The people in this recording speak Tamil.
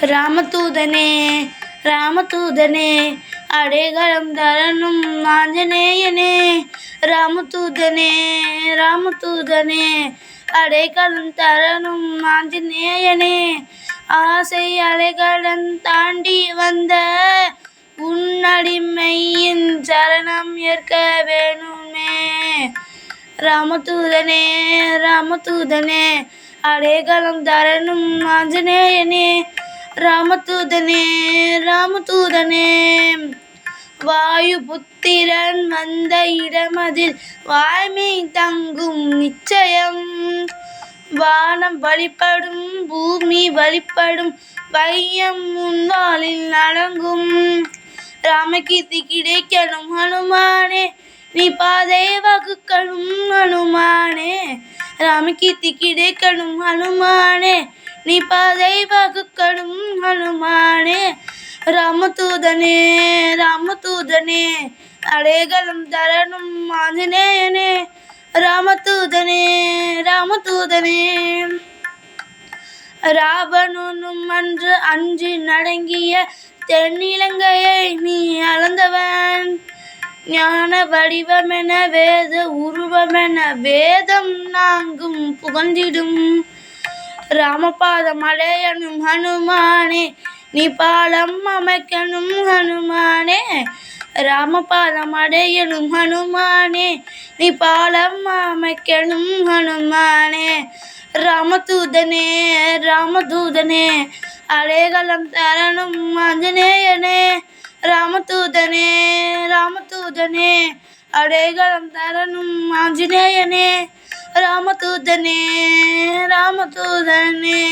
ராமதூதனே ராமதூதனே அடைகலம் தரணும் ஆஞ்சநேயனே. ராமதூதனே ராமதூதனே அடைகலம் தரணும் ஆஞ்சநேயனே. ஆசை அலைகடன் தாண்டி வந்த உன்னடிமையின் சரணம் ஏற்க வேணுமே. ராமதூதனே ராமதூதனே அடைகலம் தரணும் ஆஞ்சநேயனே. ராமதூதனே ராமதூதனே வாயு புத்திரன் வந்த இடமதில் வாய்மை தங்கும் நிச்சயம். வானம் வழிபடும் பூமி வழிபடும் வையம் முன்வாளில் அடங்கும். ராமகீர்த்தி கிடைக்கணும் ஹனுமானே நீ பாதை வகுக்கணும் ஹனுமானே. ராமகீர்த்தி கிடைக்கணும் ஹனுமானே நீ பாதை வகுக்கணும் ஹனுமானே. ராமதூதனே ராமதூதனே அடைகலம் தரணும் ஆஞ்சநேயனே. ராமதூதனே ராமதூதனே ராவணனும் அன்று அஞ்சு நடுங்கிய தென்னிலங்கையை நீ அளந்தவன். ஞான வடிவமென வேத உருவமென வேதம் நான்கும் புகழ்ந்திடும். ராமபாதம் அடையணும் ஹனுமானே நீ பாலம் அமைக்கணும் ஹனுமானே. ராமபாதம் அடையணும் ஹனுமானே நீ பாலம் அமைக்கணும் ஹனுமானே. ராமதூதனே ராமதூதனே அடைகலம் தரணும் ஆஞ்சநேயனே. ராமதூதனே ராமதூதனே அடைகலம் தரணும் ஆஞ்சநேயனே. ராமதூதனே ராமதூதனே.